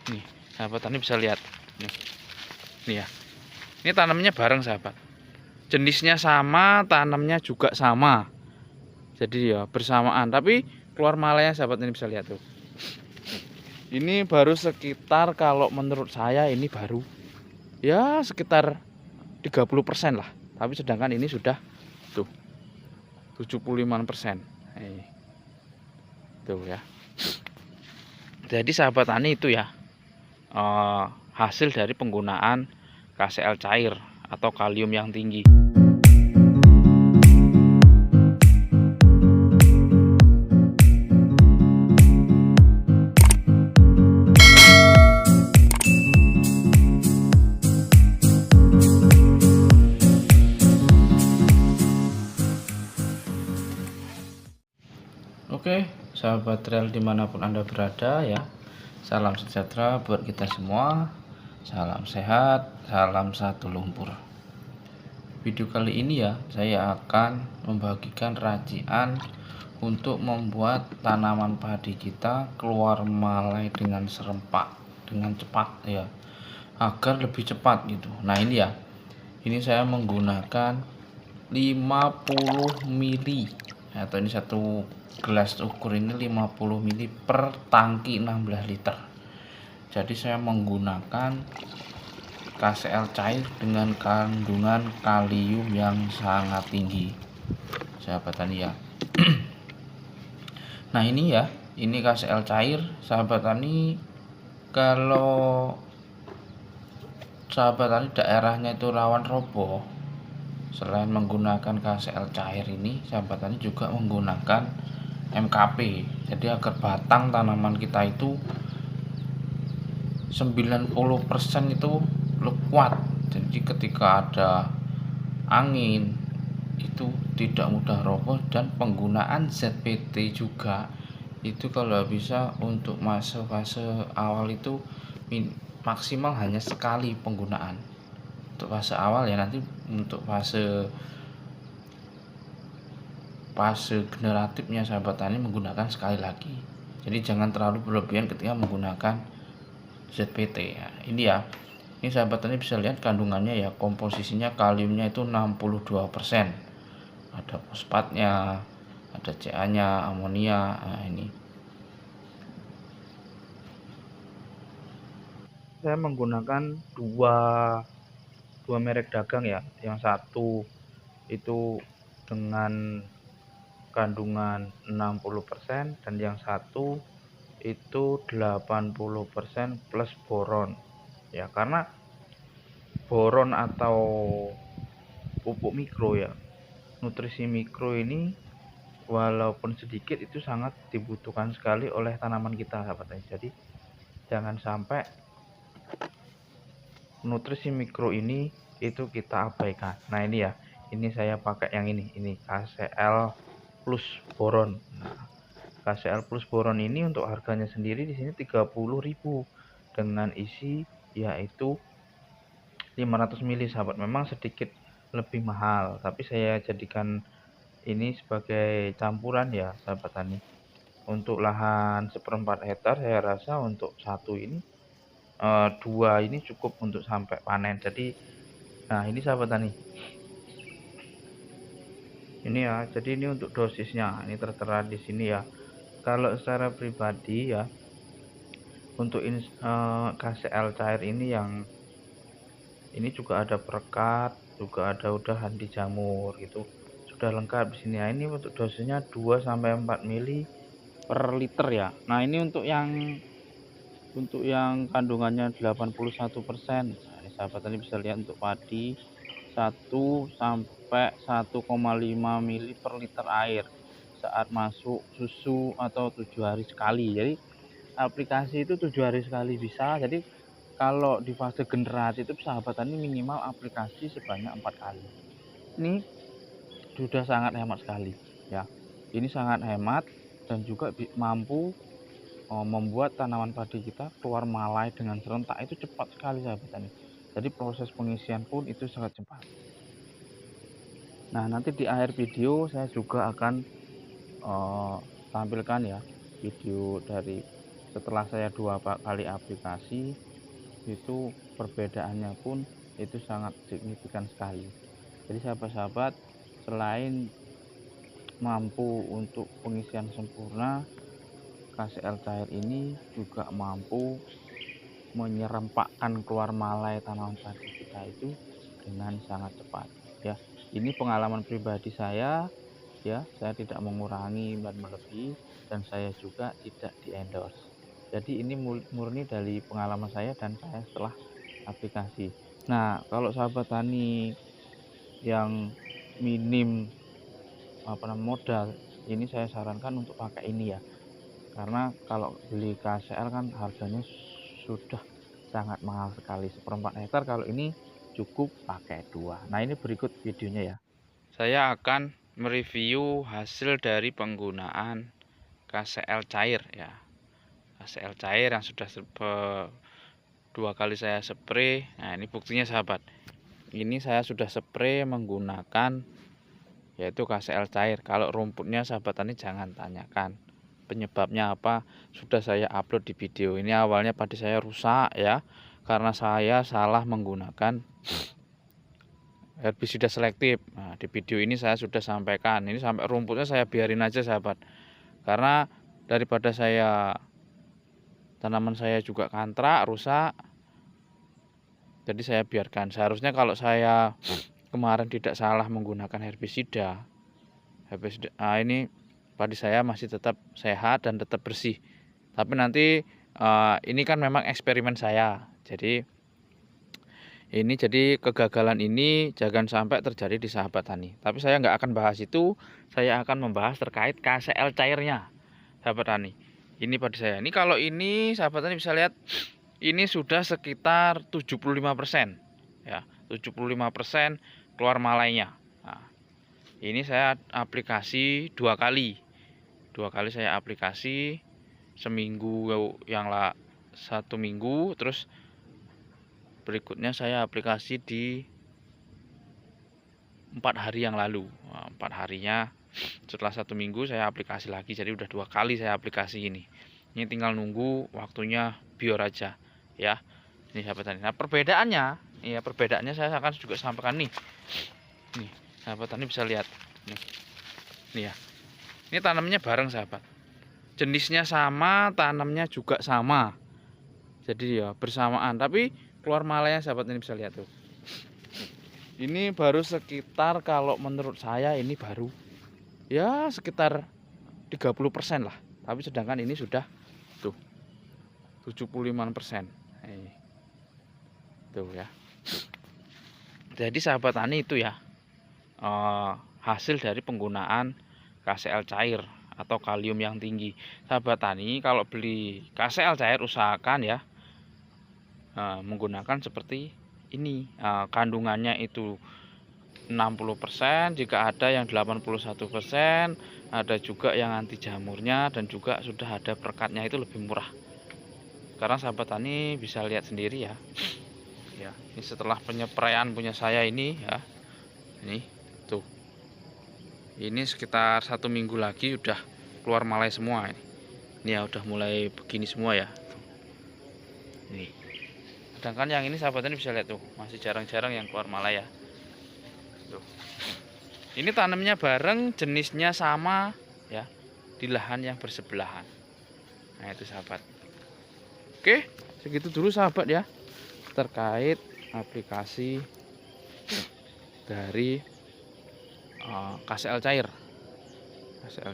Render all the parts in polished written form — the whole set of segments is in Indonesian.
Nih, sahabat tani bisa lihat. Nih ya. Ini tanamnya bareng sahabat. Jenisnya sama, tanamnya juga sama. Jadi ya bersamaan. Tapi keluar malainya sahabat ini bisa lihat tuh. Ini baru sekitar, kalau menurut saya ini baru ya sekitar 30% lah. Tapi sedangkan ini sudah tuh 75%. Tuh ya. Jadi sahabat tani itu ya hasil dari penggunaan KCl cair atau kalium yang tinggi. Oke, sahabat trail dimanapun Anda berada ya, salam sejahtera buat kita semua, salam sehat, salam satu lumpur. Video kali ini ya, saya akan membagikan racian untuk membuat tanaman padi kita keluar malai dengan serempak, dengan cepat ya, agar lebih cepat gitu. Nah ini ya, ini saya menggunakan 50 mili atau ini satu gelas ukur ini 50 mili per tangki 16 liter. Jadi saya menggunakan KCl cair dengan kandungan kalium yang sangat tinggi, sahabat tani ya. Nah ini ya, ini KCl cair sahabat tani. Kalau sahabat tani daerahnya itu rawan roboh, selain menggunakan KCl cair ini, sahabat tani juga menggunakan MKP. Jadi agar batang tanaman kita itu 90% itu kuat. Jadi ketika ada angin itu tidak mudah roboh. Dan penggunaan ZPT juga itu kalau bisa untuk fase awal itu maksimal hanya sekali penggunaan untuk fase awal ya. Nanti untuk fase generatifnya sahabat tani menggunakan sekali lagi. Jadi jangan terlalu berlebihan ketika menggunakan ZPT ya. Ini ya, ini sahabat tani bisa lihat kandungannya ya, komposisinya kaliumnya itu 62%, ada fosfatnya, ada Ca nya, amonia. Nah ini saya menggunakan dua merek dagang ya. Yang satu itu dengan kandungan 60% dan yang satu itu 80% plus boron ya. Karena boron atau pupuk mikro ya, nutrisi mikro ini walaupun sedikit itu sangat dibutuhkan sekali oleh tanaman kita sahabat. Jadi jangan sampai nutrisi mikro ini itu kita abaikan. Nah ini ya, ini saya pakai yang ini KCl plus boron. Nah, KCl plus boron ini untuk harganya sendiri di sini 30.000 dengan isi yaitu 500 mili sahabat. Memang sedikit lebih mahal, tapi saya jadikan ini sebagai campuran ya sahabat tani. Untuk lahan 1/4 hektar saya rasa untuk satu ini dua ini cukup untuk sampai panen. Jadi nah ini sahabat tani, ini ya. Jadi ini untuk dosisnya ini tertera di sini ya. Kalau secara pribadi ya, untuk KCl cair ini yang ini juga ada perekat, juga ada udahan di jamur gitu, sudah lengkap di sini ya. Ini untuk dosisnya 2 sampai 4 mili per liter ya. Nah ini untuk yang kandungannya 81%. Nah, ini sahabat tadi bisa lihat untuk padi 1 sampai 1,5 mili per liter air saat masuk susu atau 7 hari sekali. Jadi aplikasi itu 7 hari sekali bisa. Jadi kalau di fase generasi itu sahabat tani minimal aplikasi sebanyak 4 kali. Ini sudah sangat hemat sekali ya. Ini sangat hemat dan juga mampu membuat tanaman padi kita keluar malai dengan serentak itu cepat sekali sahabat tani. Jadi proses pengisian pun itu sangat cepat. Nah nanti di akhir video saya juga akan tampilkan ya video dari setelah saya 2 kali aplikasi itu perbedaannya pun itu sangat signifikan sekali. Jadi sahabat-sahabat, selain mampu untuk pengisian sempurna, KCL cair ini juga mampu menyerempakkan keluar malai tanaman padi kita itu dengan sangat cepat ya. Ini pengalaman pribadi saya ya, saya tidak mengurangi dan melebihi, dan saya juga tidak di-endorse. Jadi ini murni dari pengalaman saya dan saya setelah aplikasi. Nah, kalau sahabat tani yang minim modal, ini saya sarankan untuk pakai ini ya. Karena kalau beli KCL kan harganya sudah sangat mahal sekali, 1/4 hektar. Kalau ini cukup pakai 2. Nah, ini berikut videonya ya. Saya akan mereview hasil dari penggunaan KCL cair ya. KCL cair yang sudah 2 kali saya spray. Nah, ini buktinya sahabat. Ini saya sudah spray menggunakan yaitu KCL cair. Kalau rumputnya sahabat tani jangan tanyakan penyebabnya apa, sudah saya upload di video. Ini awalnya padi saya rusak ya, karena saya salah menggunakan herbisida selektif. Nah, di video ini saya sudah sampaikan. Ini sampai rumputnya saya biarin aja sahabat, karena daripada tanaman saya juga kantrak rusak, jadi saya biarkan. Seharusnya kalau saya kemarin tidak salah menggunakan herbisida, ini padi saya masih tetap sehat dan tetap bersih. Tapi nanti ini kan memang eksperimen saya, jadi kegagalan ini jangan sampai terjadi di sahabat tani. Tapi saya nggak akan bahas itu, saya akan membahas terkait KCL cairnya sahabat tani. Ini padi saya, ini kalau ini sahabat tani bisa lihat, ini sudah sekitar 75% ya, 75% keluar malainya. Nah, ini saya aplikasi 2 kali saya aplikasi, seminggu yang 1 minggu, terus berikutnya saya aplikasi di 4 hari yang lalu. Nah, 4 harinya setelah 1 minggu saya aplikasi lagi, jadi udah 2 kali saya aplikasi ini tinggal nunggu waktunya bior aja ya. Ini sahabat tani. Nah, perbedaannya saya akan juga sampaikan nih sahabat tani bisa lihat nih ya. Ini tanamnya bareng sahabat, jenisnya sama, tanamnya juga sama, jadi ya bersamaan, tapi keluar malainya sahabat ini bisa lihat tuh. Ini baru sekitar, kalau menurut saya ini baru ya sekitar 30% lah, tapi sedangkan ini sudah tuh 75%. Tuh ya. Jadi sahabat tani itu ya hasil dari penggunaan KCL cair atau kalium yang tinggi. Sahabat tani kalau beli KCL cair usahakan ya menggunakan seperti ini, kandungannya itu 60%, jika ada yang 81%, ada juga yang anti jamurnya, dan juga sudah ada perekatnya, itu lebih murah. Karena sahabat tani bisa lihat sendiri ya. Ya, ini setelah penyepraian punya saya ini ya. Ini tuh. Ini sekitar 1 minggu lagi udah keluar malai semua ini. Ini ya udah mulai begini semua ya. Ini. Sedangkan yang ini sahabat tani bisa lihat tuh, masih jarang-jarang yang keluar malai ya. Tuh. Ini tanamnya bareng, jenisnya sama ya, di lahan yang bersebelahan. Nah, itu sahabat. Oke, segitu dulu sahabat ya terkait aplikasi dari KCL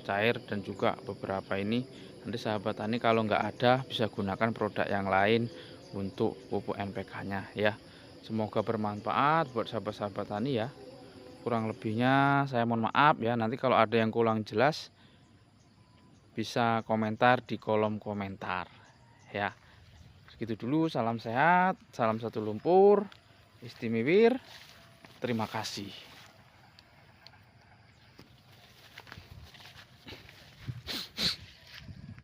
cair dan juga beberapa ini. Nanti sahabat tani kalau nggak ada bisa gunakan produk yang lain untuk pupuk NPK-nya ya. Semoga bermanfaat buat sahabat-sahabat tani ya. Kurang lebihnya saya mohon maaf ya. Nanti kalau ada yang kurang jelas bisa komentar di kolom komentar ya. Segitu dulu, salam sehat, salam satu lumpur, istimewir. Terima kasih.